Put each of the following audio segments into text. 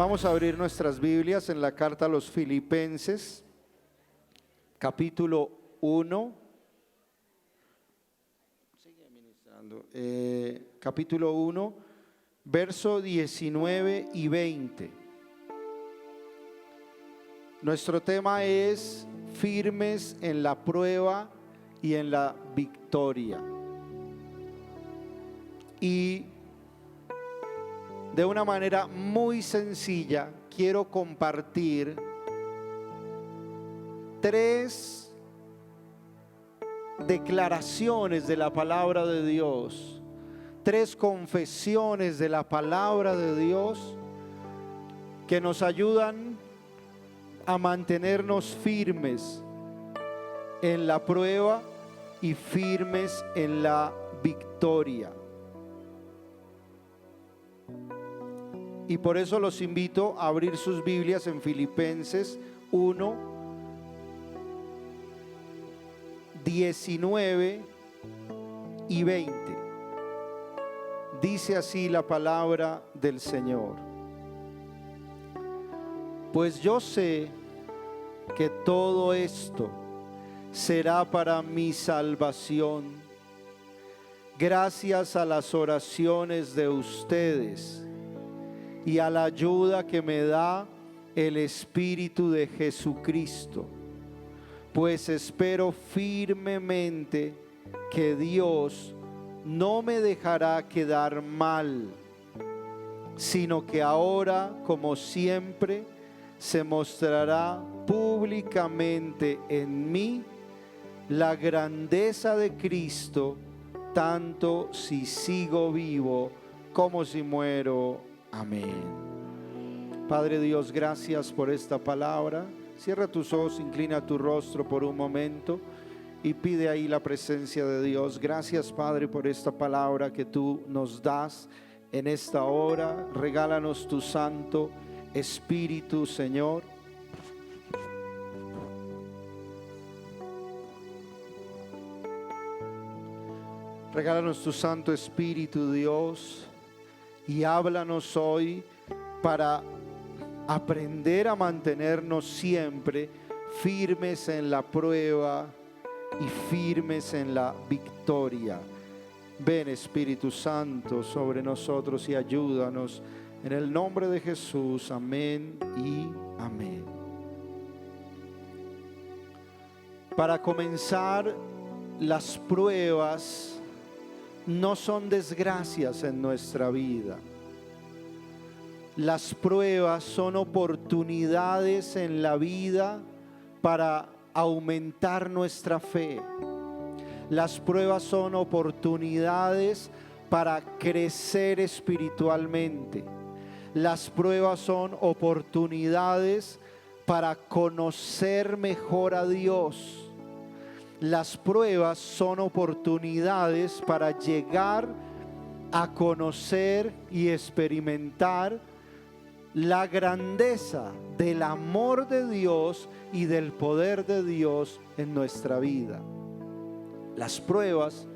Vamos a abrir nuestras Biblias en la carta a los Filipenses, capítulo 1. Sigue ministrando. Capítulo 1, verso 19 y 20. Nuestro tema es firmes en la prueba y en la victoria. Y de una manera muy sencilla quiero compartir 3 declaraciones de la palabra de Dios, 3 confesiones de la palabra de Dios que nos ayudan a mantenernos firmes en la prueba y firmes en la victoria. Y por eso los invito a abrir sus Biblias en Filipenses 1, 19 y 20. Dice así la palabra del Señor: pues yo sé que todo esto será para mi salvación, gracias a las oraciones de ustedes y a la ayuda que me da el Espíritu de Jesucristo, pues espero firmemente que Dios no me dejará quedar mal, sino que ahora, como siempre, se mostrará públicamente en mí la grandeza de Cristo, tanto si sigo vivo como si muero. Amén. Padre Dios, gracias por esta palabra. Cierra tus ojos, inclina tu rostro por un momento y pide ahí la presencia de Dios. Gracias, Padre, por esta palabra que tú nos das en esta hora. Regálanos tu Santo Espíritu, Señor. Regálanos tu Santo Espíritu, Dios, y háblanos hoy para aprender a mantenernos siempre firmes en la prueba y firmes en la victoria. Ven, Espíritu Santo, sobre nosotros y ayúdanos. En el nombre de Jesús, amén y amén. Para comenzar, las pruebas no son desgracias en nuestra vida. Las pruebas son oportunidades en la vida para aumentar nuestra fe. Las pruebas son oportunidades para crecer espiritualmente. Las pruebas son oportunidades para conocer mejor a Dios. Las pruebas son oportunidades para llegar a conocer y experimentar la grandeza del amor de Dios y del poder de Dios en nuestra vida. Las pruebas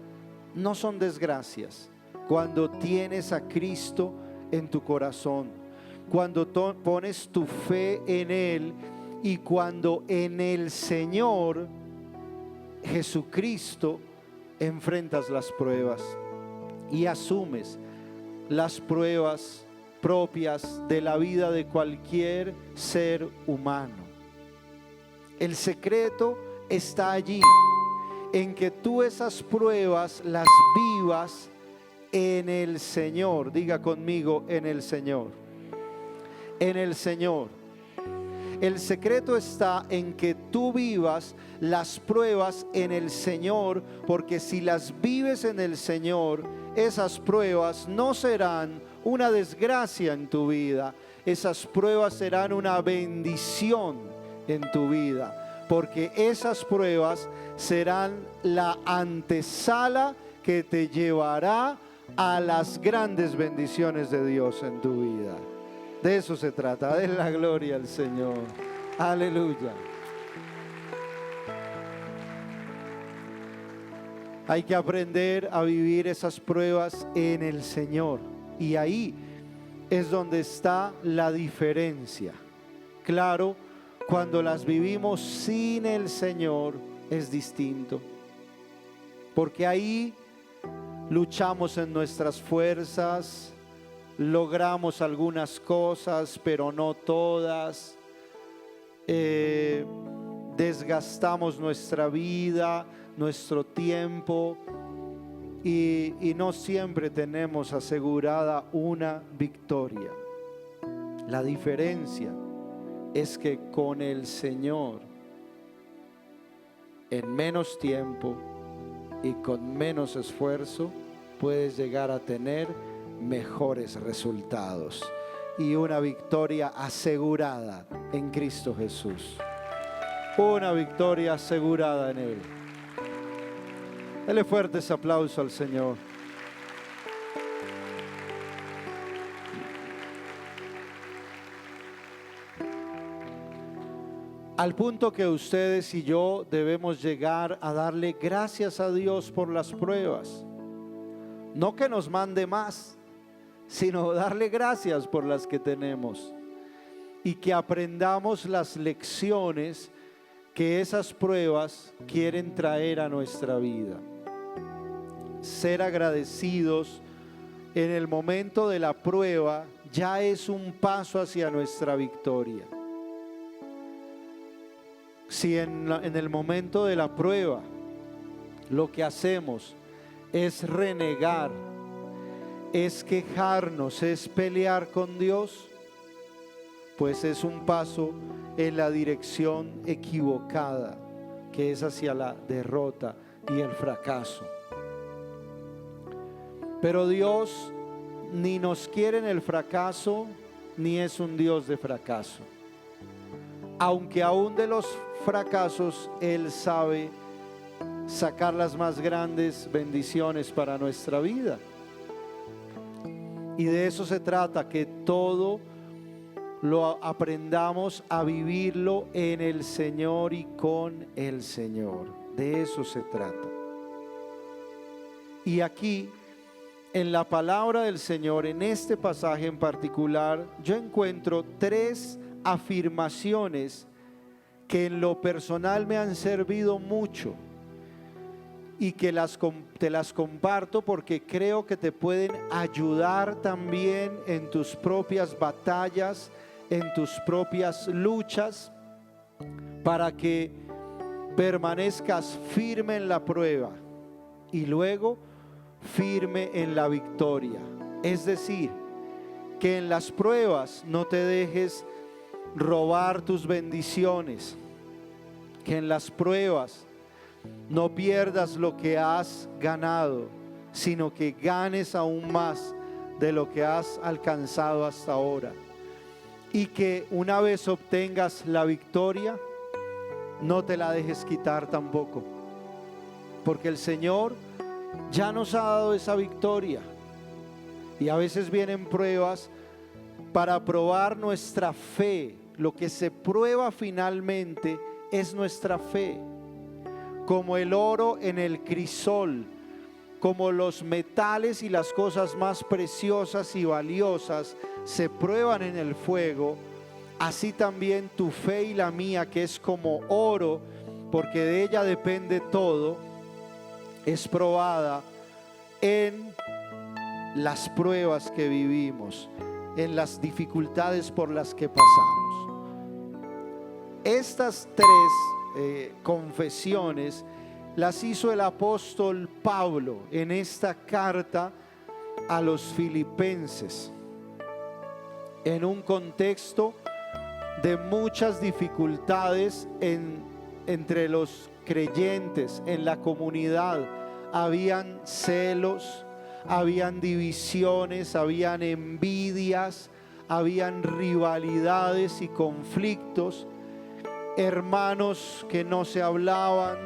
no son desgracias cuando tienes a Cristo en tu corazón, cuando pones tu fe en Él y cuando en el Señor Jesucristo enfrentas las pruebas y asumes las pruebas propias de la vida de cualquier ser humano. El secreto está allí, en que tú esas pruebas las vivas en el Señor. Diga conmigo, en el Señor. En el Señor. El secreto está en que tú vivas las pruebas en el Señor, porque si las vives en el Señor, esas pruebas no serán una desgracia en tu vida. Esas pruebas serán una bendición en tu vida, porque esas pruebas serán la antesala que te llevará a las grandes bendiciones de Dios en tu vida. De eso se trata, de la gloria al Señor. Aleluya. Hay que aprender a vivir esas pruebas en el Señor. Y ahí es donde está la diferencia. Claro, cuando las vivimos sin el Señor es distinto, porque ahí luchamos en nuestras fuerzas, logramos algunas cosas, pero no todas, desgastamos nuestra vida, nuestro tiempo, y no siempre tenemos asegurada una victoria. La diferencia es que con el Señor, en menos tiempo y con menos esfuerzo, puedes llegar a tener mejores resultados y una victoria asegurada en Cristo Jesús. Una victoria asegurada en Él. Dele fuertes aplausos al Señor. Al punto que ustedes y yo debemos llegar a darle gracias a Dios por las pruebas. No que nos mande más, sino darle gracias por las que tenemos. Y que aprendamos las lecciones que esas pruebas quieren traer a nuestra vida. Ser agradecidos en el momento de la prueba ya es un paso hacia nuestra victoria. Si en el momento de la prueba lo que hacemos es renegar, es quejarnos, es pelear con Dios, pues es un paso en la dirección equivocada, que es hacia la derrota y el fracaso. Pero Dios ni nos quiere en el fracaso, ni es un Dios de fracaso. Aunque aún de los fracasos Él sabe sacar las más grandes bendiciones para nuestra vida. Y de eso se trata, que todo lo aprendamos a vivirlo en el Señor y con el Señor. De eso se trata. Y aquí, en la palabra del Señor, en este pasaje en particular, yo encuentro 3 afirmaciones que en lo personal me han servido mucho y que te las comparto porque creo que te pueden ayudar también en tus propias batallas, en tus propias luchas, para que permanezcas firme en la prueba y luego firme en la victoria. Es decir, que en las pruebas no te dejes robar tus bendiciones, que en las pruebas no pierdas lo que has ganado, sino que ganes aún más de lo que has alcanzado hasta ahora. Y que una vez obtengas la victoria, no te la dejes quitar tampoco, porque el Señor ya nos ha dado esa victoria. Y a veces vienen pruebas para probar nuestra fe. Lo que se prueba finalmente es nuestra fe. Como el oro en el crisol, como los metales y las cosas más preciosas y valiosas se prueban en el fuego, así también tu fe y la mía, que es como oro, porque de ella depende todo, es probada en las pruebas que vivimos, en las dificultades por las que pasamos. Estas 3 confesiones las hizo el apóstol Pablo en esta carta a los filipenses, en un contexto de muchas dificultades entre los creyentes en la comunidad. Habían celos, habían divisiones, habían envidias, habían rivalidades y conflictos, hermanos que no se hablaban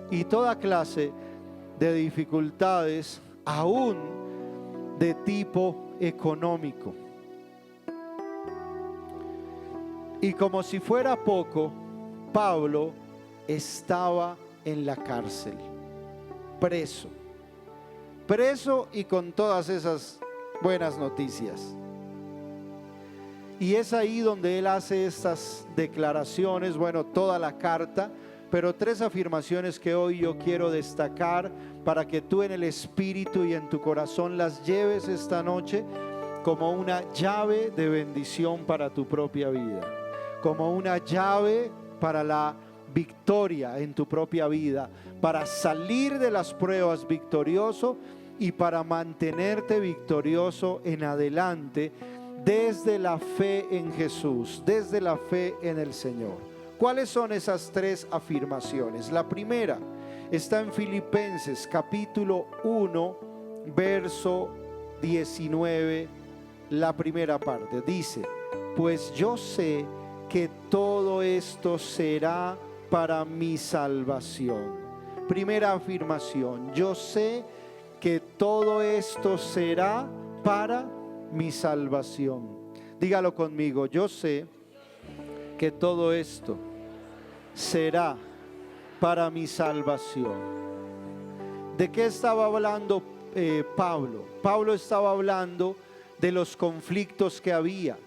y toda clase de dificultades, aún de tipo económico. Y como si fuera poco, Pablo estaba en la cárcel, preso y con todas esas buenas noticias. Y es ahí donde él hace estas declaraciones, bueno, toda la carta, pero 3 afirmaciones que hoy yo quiero destacar para que tú en el espíritu y en tu corazón las lleves esta noche como una llave de bendición para tu propia vida, como una llave para la victoria en tu propia vida, para salir de las pruebas victorioso y para mantenerte victorioso en adelante desde la fe en Jesús, desde la fe en el Señor. ¿Cuáles son esas 3 afirmaciones? La primera está en Filipenses capítulo 1, verso 19, la primera parte. Dice: pues yo sé que todo esto será para mi salvación. Primera afirmación: yo sé que todo esto será para mi salvación. Dígalo conmigo: yo sé que todo esto será para mi salvación. ¿De qué estaba hablando Pablo? Pablo estaba hablando de los conflictos que había,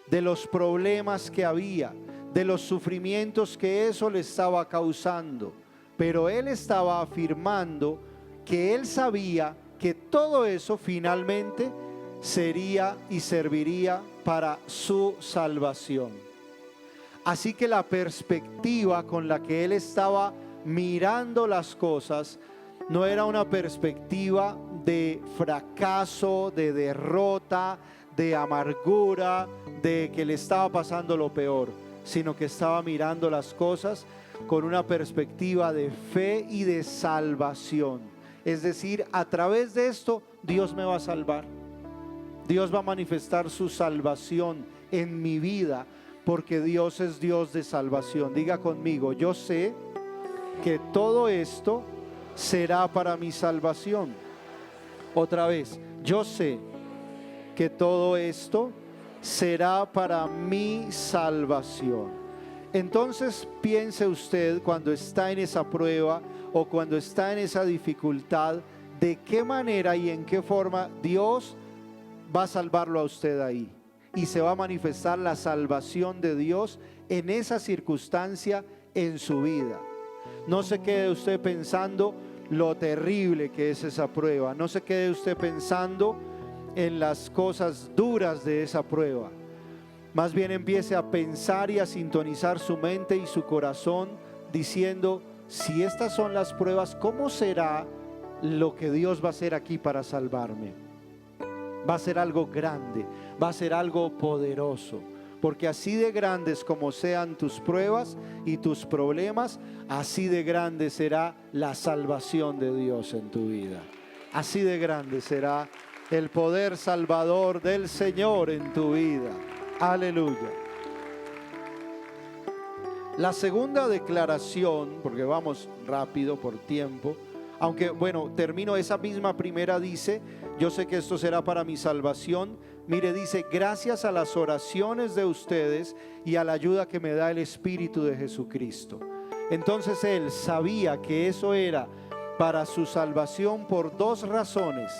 de los problemas que había, de los sufrimientos que eso le estaba causando. Pero él estaba afirmando que él sabía que todo eso finalmente sería y serviría para su salvación. Así que la perspectiva con la que él estaba mirando las cosas no era una perspectiva de fracaso, de derrota, de amargura, de que le estaba pasando lo peor, sino que estaba mirando las cosas con una perspectiva de fe y de salvación. Es decir, a través de esto Dios me va a salvar. Dios va a manifestar su salvación en mi vida, porque Dios es Dios de salvación. Diga conmigo: yo sé que todo esto será para mi salvación. Otra vez: yo sé que todo esto será para mi salvación. Entonces piense usted, cuando está en esa prueba o cuando está en esa dificultad, de qué manera y en qué forma Dios va a salvarlo a usted ahí, y se va a manifestar la salvación de Dios en esa circunstancia en su vida. No se quede usted pensando lo terrible que es esa prueba. No se quede usted pensando en las cosas duras de esa prueba. Más bien empiece a pensar y a sintonizar su mente y su corazón diciendo: si estas son las pruebas, ¿cómo será lo que Dios va a hacer aquí para salvarme? Va a ser algo grande, va a ser algo poderoso, porque así de grandes como sean tus pruebas y tus problemas, así de grande será la salvación de Dios en tu vida. Así de grande será el poder salvador del Señor en tu vida. Aleluya. La segunda declaración, porque vamos rápido por tiempo, aunque bueno, termino esa misma primera, dice: yo sé que esto será para mi salvación. Mire, dice: gracias a las oraciones de ustedes y a la ayuda que me da el Espíritu de Jesucristo. Entonces él sabía que eso era para su salvación por 2 razones.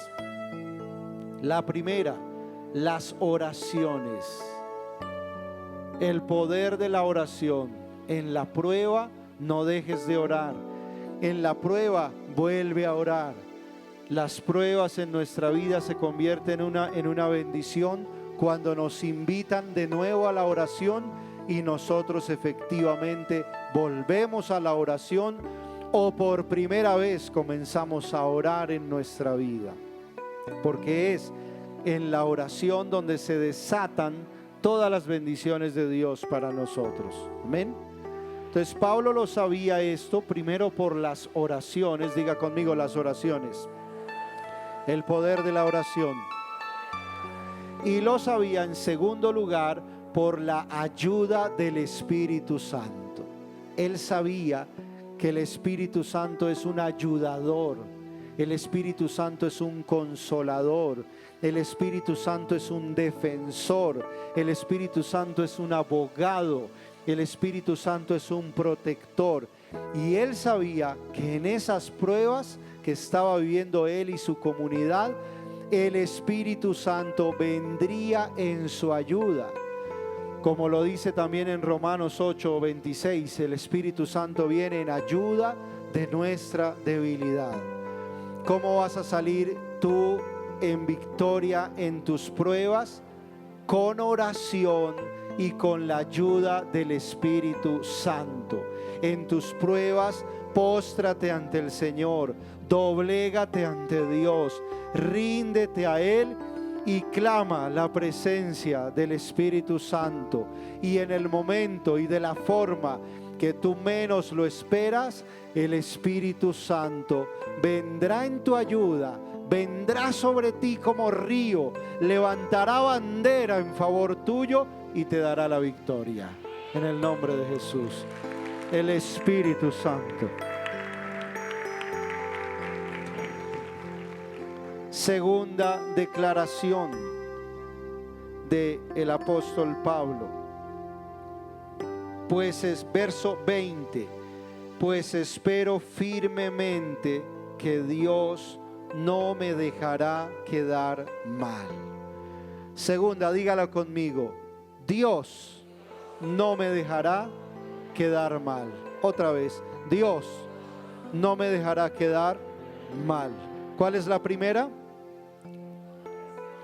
La primera, las oraciones. El poder de la oración. En la prueba no dejes de orar. En la prueba vuelve a orar. Las pruebas en nuestra vida se convierten en una bendición cuando nos invitan de nuevo a la oración y nosotros efectivamente volvemos a la oración, o por primera vez comenzamos a orar en nuestra vida, porque es en la oración donde se desatan todas las bendiciones de Dios para nosotros. Amén. Entonces Pablo lo sabía esto, primero por las oraciones. Diga conmigo: las oraciones. El poder de la oración. Y lo sabía en segundo lugar por la ayuda del Espíritu Santo. Él sabía que el Espíritu Santo es un ayudador. El Espíritu Santo es un consolador. El Espíritu Santo es un defensor. El Espíritu Santo es un abogado. El Espíritu Santo es un protector. Y él sabía que en esas pruebas que estaba viviendo él y su comunidad, el Espíritu Santo vendría en su ayuda. Como lo dice también en Romanos 8:26, el Espíritu Santo viene en ayuda de nuestra debilidad. ¿Cómo vas a salir tú en victoria en tus pruebas? Con oración y con la ayuda del Espíritu Santo. En tus pruebas, póstrate ante el Señor, doblégate ante Dios, ríndete a Él y clama la presencia del Espíritu Santo. Y en el momento y de la forma que tú menos lo esperas, el Espíritu Santo vendrá en tu ayuda, vendrá sobre ti como río, levantará bandera en favor tuyo y te dará la victoria. En el nombre de Jesús, el Espíritu Santo. Segunda declaración del apóstol Pablo. Pues es verso 20. Pues espero firmemente que Dios no me dejará quedar mal. Segunda, dígala conmigo. Dios no me dejará quedar mal. Otra vez, Dios no me dejará quedar mal. ¿Cuál es la primera?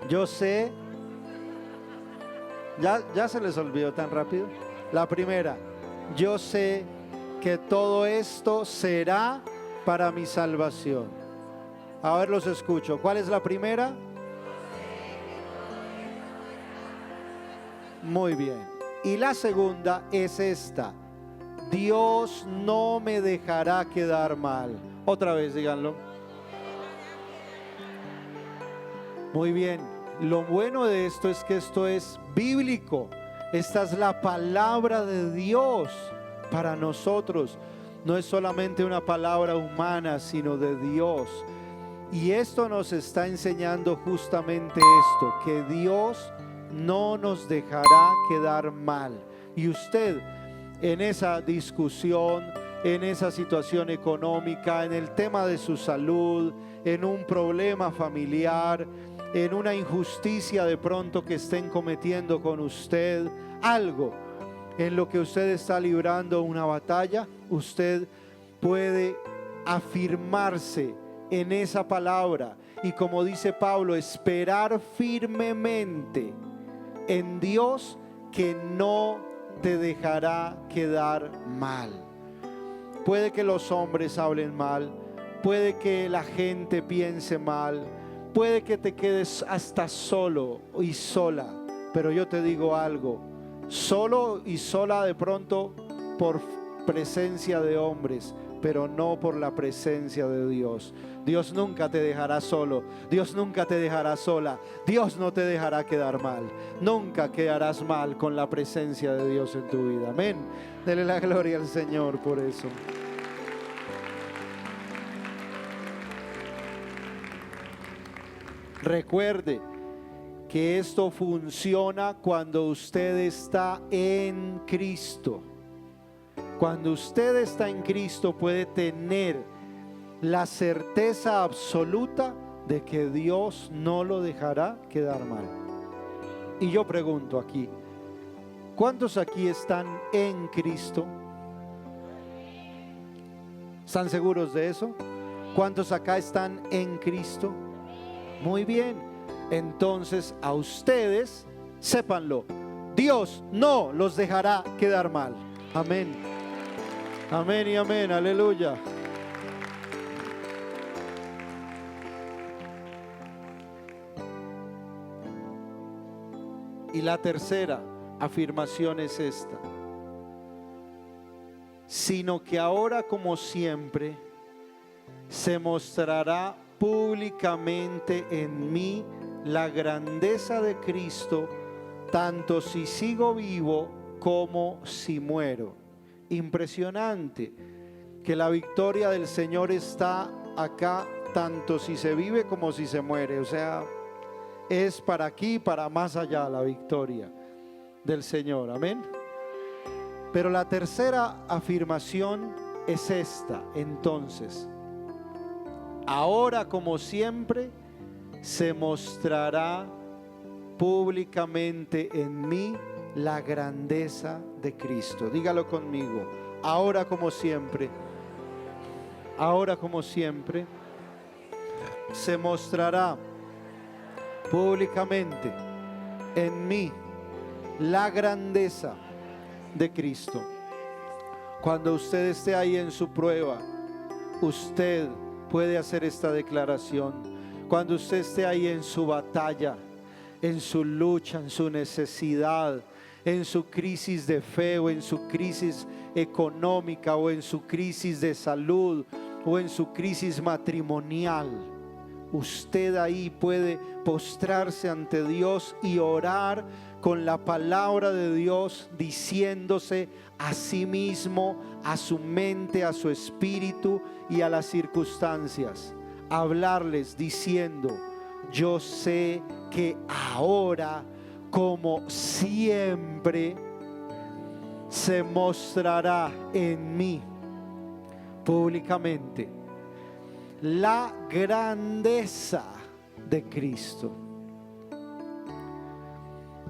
Yo sé. Ya se les olvidó tan rápido. La primera, yo sé que todo esto será para mi salvación. A ver, los escucho. ¿Cuál es la primera? Muy bien. Y la segunda es esta. Dios no me dejará quedar mal. Otra vez, díganlo. Muy bien. Lo bueno de esto es que esto es bíblico. Esta es la palabra de Dios para nosotros. No es solamente una palabra humana, sino de Dios. Y esto nos está enseñando justamente esto, que Dios no nos dejará quedar mal. Y usted en esa discusión, en esa situación económica, en el tema de su salud, en un problema familiar, en una injusticia de pronto que estén cometiendo con usted, algo en lo que usted está librando una batalla, usted puede afirmarse en esa palabra y, como dice Pablo, esperar firmemente en Dios, que no te dejará quedar mal. Puede que los hombres hablen mal, puede que la gente piense mal, puede que te quedes hasta solo y sola, pero yo te digo algo, solo y sola de pronto por presencia de hombres, pero no por la presencia de Dios. Dios nunca te dejará solo, Dios nunca te dejará sola, Dios no te dejará quedar mal, nunca quedarás mal con la presencia de Dios en tu vida. Amén. Dele la gloria al Señor por eso. Recuerde que esto funciona cuando usted está en Cristo. Cuando usted está en Cristo, puede tener la certeza absoluta de que Dios no lo dejará quedar mal. Y yo pregunto aquí, ¿cuántos aquí están en Cristo? ¿Están seguros de eso? ¿Cuántos acá están en Cristo? Muy bien, entonces a ustedes, sépanlo, Dios no los dejará quedar mal. Amén. Amén y amén, aleluya. Y la tercera afirmación es esta: sino que ahora, como siempre, se mostrará públicamente en mí la grandeza de Cristo, tanto si sigo vivo como si muero. Impresionante que la victoria del Señor está acá, tanto si se vive como si se muere. O sea, es para aquí y para más allá la victoria del Señor. Amén. Pero la tercera afirmación es esta: entonces, ahora como siempre se mostrará públicamente en mí la grandeza de Cristo. Dígalo conmigo. Ahora como siempre, se mostrará públicamente en mí la grandeza de Cristo. Cuando usted esté ahí en su prueba, usted puede hacer esta declaración. Cuando usted esté ahí en su batalla, en su lucha, en su necesidad, en su crisis de fe, o en su crisis económica, o en su crisis de salud, o en su crisis matrimonial, usted ahí puede postrarse ante Dios y orar con la palabra de Dios, diciéndose a sí mismo, a su mente, a su espíritu y a las circunstancias, hablarles diciendo: yo sé que ahora como siempre se mostrará en mí públicamente la grandeza de Cristo.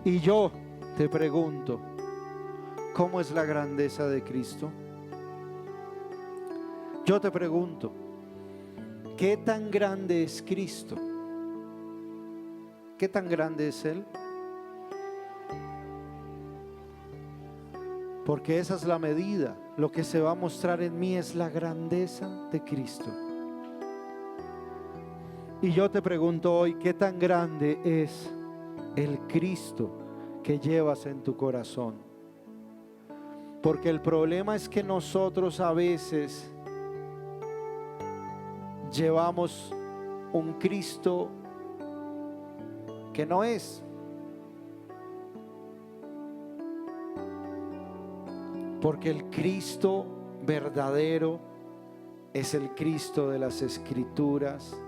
Y yo te pregunto, ¿cómo es la grandeza de Cristo? Yo te pregunto, ¿qué tan grande es Cristo? ¿Qué tan grande es Él? Porque esa es la medida. Lo que se va a mostrar en mí es la grandeza de Cristo. Y yo te pregunto hoy, ¿qué tan grande es el Cristo que llevas en tu corazón? Porque el problema es que nosotros a veces llevamos un Cristo que no es. Porque el Cristo verdadero es el Cristo de las Escrituras,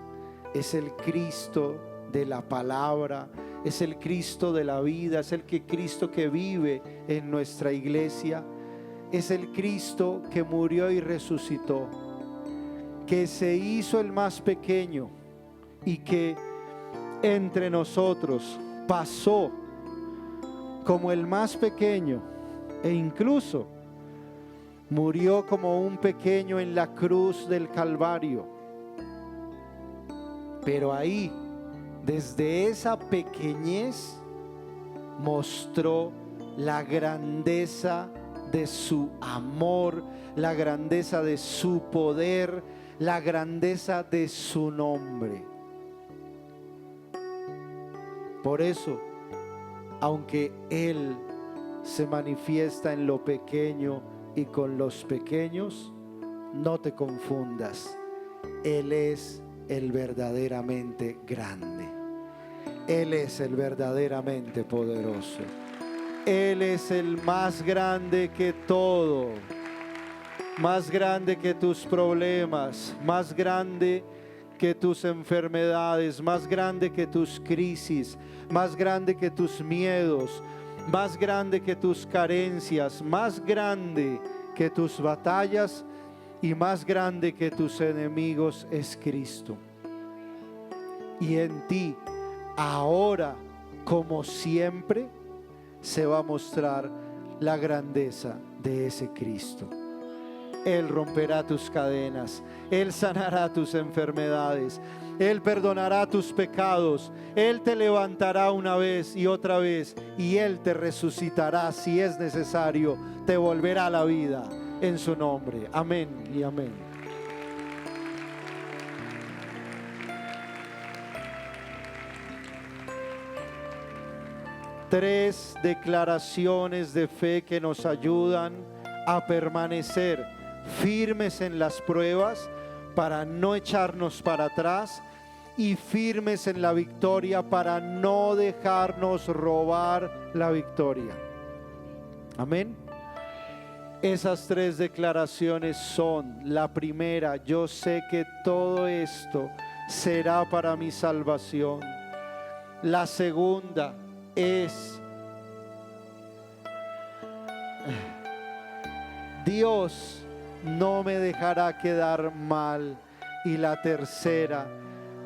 es el Cristo de la palabra, es el Cristo de la vida, es el Cristo que vive en nuestra iglesia, es el Cristo que murió y resucitó, que se hizo el más pequeño y que entre nosotros pasó como el más pequeño, e incluso murió como un pequeño en la cruz del Calvario. Pero ahí, desde esa pequeñez, mostró la grandeza de su amor, la grandeza de su poder, la grandeza de su nombre. Por eso, aunque Él se manifiesta en lo pequeño y con los pequeños, no te confundas. Él es el verdaderamente grande. Él es el verdaderamente poderoso. Él es el más grande que todo. Más grande que tus problemas, más grande que tus enfermedades, más grande que tus crisis, más grande que tus miedos, más grande que tus carencias, más grande que tus batallas y más grande que tus enemigos es Cristo. Y en ti, ahora como siempre, se va a mostrar la grandeza de ese Cristo. Él romperá tus cadenas, Él sanará tus enfermedades, Él perdonará tus pecados, Él te levantará una vez y otra vez, y Él te resucitará si es necesario, te volverá a la vida en su nombre. Amén y amén. Tres declaraciones de fe que nos ayudan a permanecer firmes en las pruebas para no echarnos para atrás y firmes en la victoria para no dejarnos robar la victoria. Amén. Esas tres declaraciones son: la primera, yo sé que todo esto será para mi salvación. La segunda es: Dios no me dejará quedar mal. Y la tercera,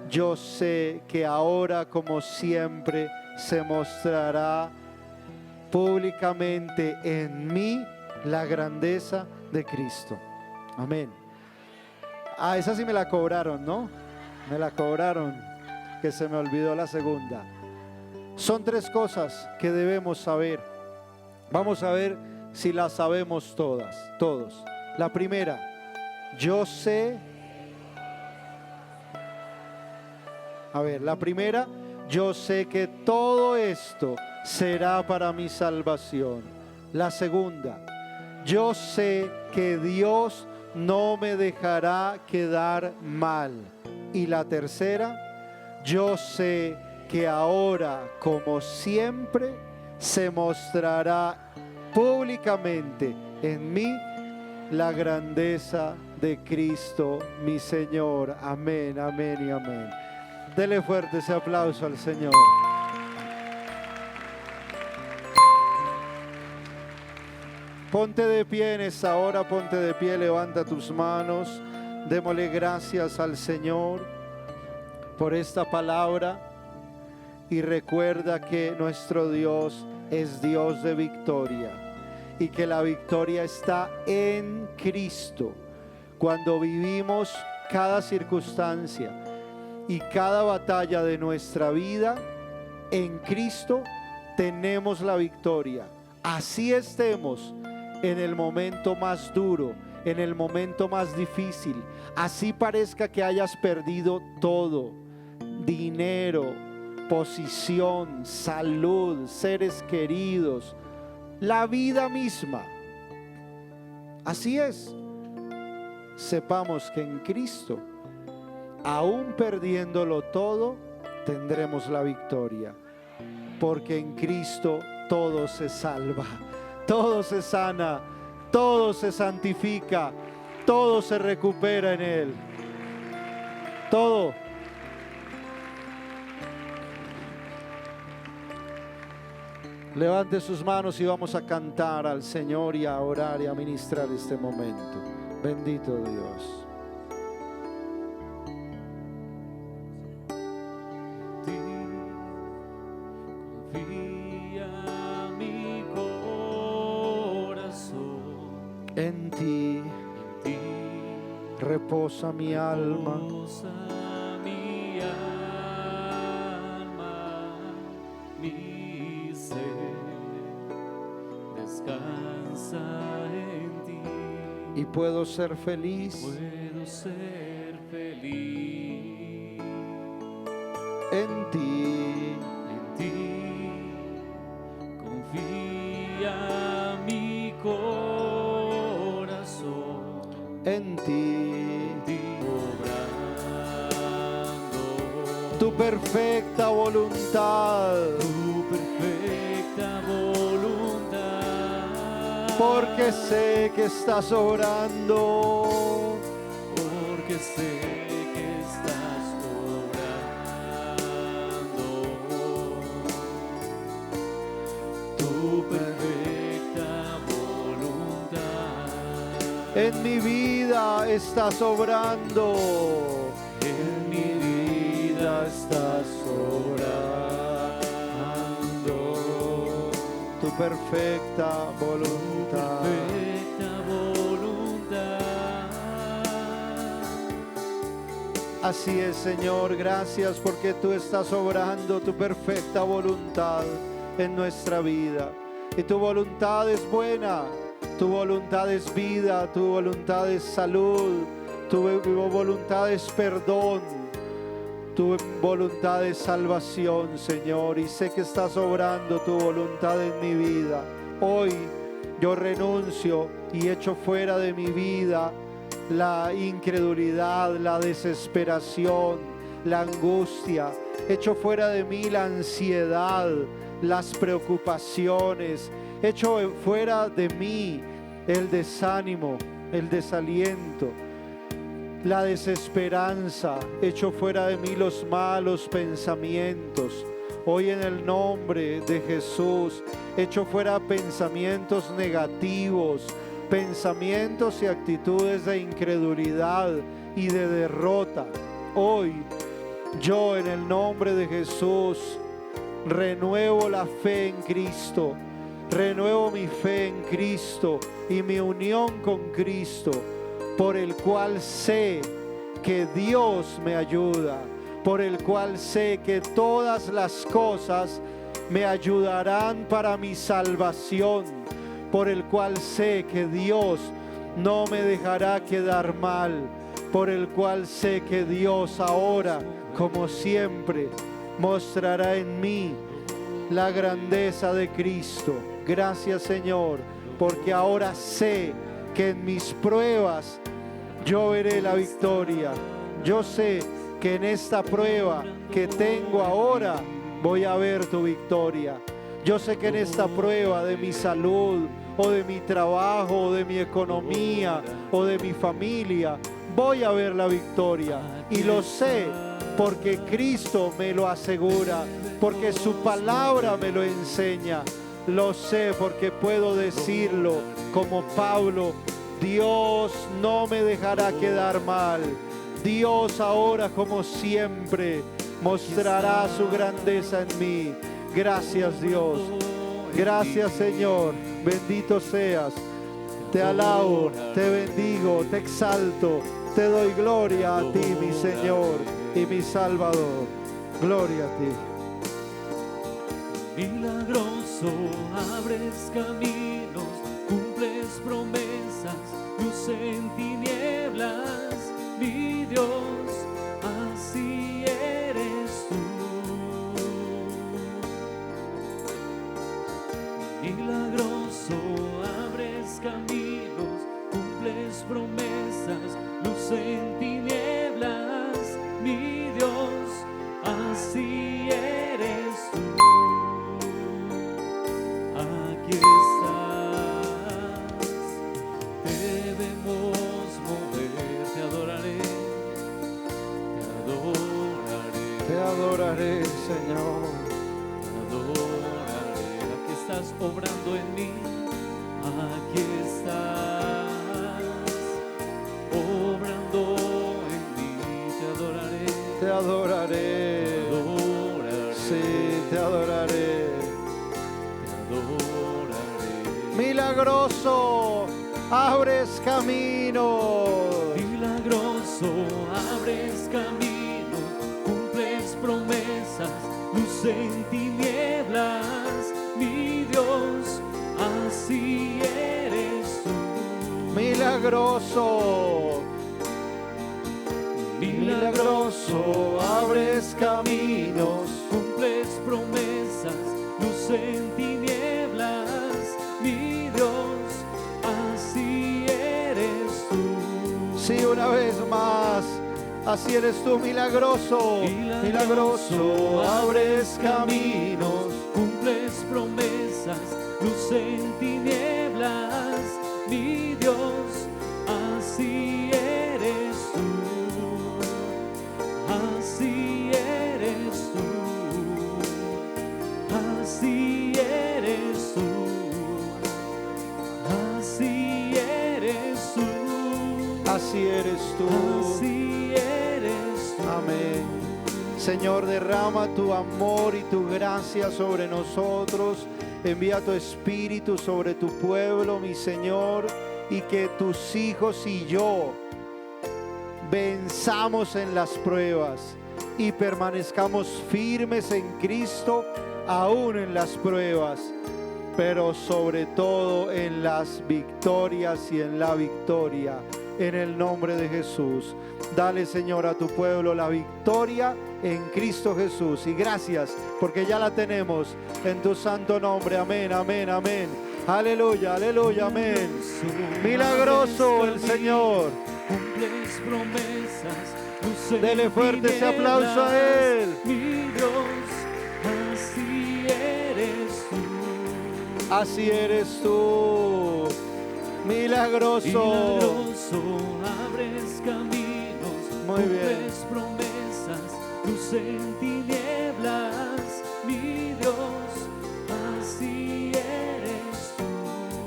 yo sé que ahora como siempre se mostrará públicamente en mí la grandeza de Cristo. Amén. Esa sí me la cobraron, ¿no? Me la cobraron, que se me olvidó la segunda. Son 3 cosas que debemos saber. Vamos a ver si las sabemos todos. La primera, yo sé. La primera, yo sé que todo esto será para mi salvación. La segunda, yo sé que Dios no me dejará quedar mal. Y la tercera, yo sé que ahora, como siempre, se mostrará públicamente en mí la grandeza de Cristo, mi Señor. Amén, amén y amén. Dele fuerte ese aplauso al Señor. Ponte de pie en esta hora, ponte de pie, levanta tus manos. Démosle gracias al Señor por esta palabra. Y recuerda que nuestro Dios es Dios de victoria y que la victoria está en Cristo. Cuando vivimos cada circunstancia y cada batalla de nuestra vida en Cristo, tenemos la victoria. Así estemos en el momento más duro, en el momento más difícil, así parezca que hayas perdido todo: dinero, posición, salud, seres queridos, la vida misma. Así es. Sepamos que en Cristo, aún perdiéndolo todo, tendremos la victoria, porque en Cristo todo se salva, todo se sana, todo se santifica, todo se recupera en Él. Todo. Levante sus manos y vamos a cantar al Señor y a orar y a ministrar este momento. Bendito Dios. En ti reposa mi alma. Mi ser descansa en ti. Y puedo ser feliz. Puedo ser feliz en ti. En ti confía mi corazón. En ti, obrando tu perfecta voluntad. tu perfecta voluntad. Porque sé que estás obrando. Porque sé que estás obrando tu perfecta voluntad. En mi vida estás obrando. En mi vida estás obrando Tu perfecta voluntad. perfecta voluntad. Así es, Señor, gracias porque tú estás obrando tu perfecta voluntad en nuestra vida. Y tu voluntad es buena, tu voluntad es vida, tu voluntad es salud, tu voluntad es perdón, tu voluntad es salvación, Señor. Y sé que estás obrando tu voluntad en mi vida. Hoy yo renuncio y echo fuera de mi vida la incredulidad, la desesperación, la angustia. Echo fuera de mí la ansiedad, las preocupaciones. Echo fuera de mí el desánimo, el desaliento, la desesperanza. Echo fuera de mí los malos pensamientos. Hoy en el nombre de Jesús, echo fuera pensamientos negativos, pensamientos y actitudes de incredulidad y de derrota. Hoy yo en el nombre de Jesús renuevo la fe en Cristo, Renuevo mi fe en Cristo y mi unión con Cristo, por el cual sé que Dios me ayuda, por el cual sé que todas las cosas me ayudarán para mi salvación, por el cual sé que Dios no me dejará quedar mal, por el cual sé que Dios ahora, como siempre, mostrará en mí la grandeza de Cristo. Gracias, Señor, porque ahora sé que en mis pruebas yo veré la victoria. Yo sé que en esta prueba que tengo ahora voy a ver tu victoria. Yo sé que en esta prueba de mi salud, o de mi trabajo, o de mi economía, o de mi familia, voy a ver la victoria. Y lo sé porque Cristo me lo asegura, porque su palabra me lo enseña. Lo sé porque puedo decirlo como Pablo: Dios no me dejará quedar mal. Dios ahora, como siempre, mostrará su grandeza en mí. Gracias, Dios. Gracias, Señor. Bendito seas. Te alabo, te bendigo, te exalto. Te doy gloria a ti, mi Señor y mi Salvador. Gloria a ti. Milagroso, abres caminos, cumples promesas, luz en tinieblas, mi Dios, así eres tú. Milagroso, abres caminos, cumples promesas, luz en tinieblas, mi Dios, así eres tú. Aquí estás, debemos mover, te adoraré, te adoraré, Te adoraré, Señor. te adoraré. Aquí estás obrando en mí, aquí estás obrando en mí, te adoraré, Te adoraré. te adoraré, Sí, te adoraré. te adoraré. Milagroso, abres camino. Milagroso, abres camino, cumples promesas, luz en tinieblas, mi Dios, así eres tú. Milagroso, milagroso, abres caminos. cumples promesas, luz en tinieblas, mi Dios, así eres tú. Sí, una vez más, así eres tú, milagroso, milagroso, abres caminos. cumples promesas, luz en tinieblas, mi Dios, así eres tú, así eres tú, así eres tú, así eres tú, Así eres tú. así eres tú. Amén. Señor, derrama tu amor y tu gracia sobre nosotros. Envía tu espíritu sobre tu pueblo, mi Señor, y que tus hijos y yo venzamos en las pruebas y permanezcamos firmes en Cristo, aún en las pruebas, pero sobre todo en las victorias y en la victoria, en el nombre de Jesús. Dale, Señor, a tu pueblo la victoria en Cristo Jesús. Y gracias, porque ya la tenemos en tu santo nombre. Amén, amén, amén. Aleluya, aleluya, amén. Milagroso el Señor. Cumples promesas, luz en Dele fuerte ese aplauso a Él. mi Dios, así eres tú. Así eres tú. Milagroso. Milagroso, abres caminos, Muy bien. cumples promesas, luz en tinieblas, mi Dios, así eres tú.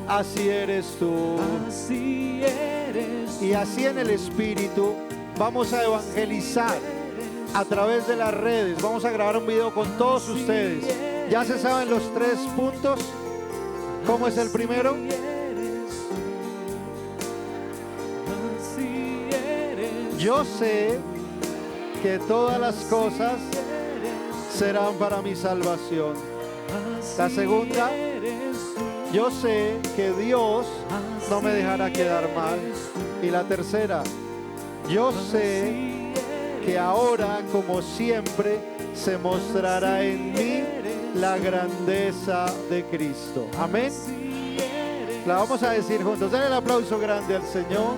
Así eres tú. Así eres Y así en el Espíritu vamos a evangelizar a través de las redes. Vamos a grabar un video con todos ustedes. Ya se saben los 3 puntos. ¿Cómo es el primero? Así eres tú. Yo sé que todas las cosas serán para mi salvación. La segunda, yo sé que Dios no me dejará quedar mal. Y la tercera, yo sé que ahora, como siempre, se mostrará en mí la grandeza de Cristo. Amén. La vamos a decir juntos. Den el aplauso grande al Señor.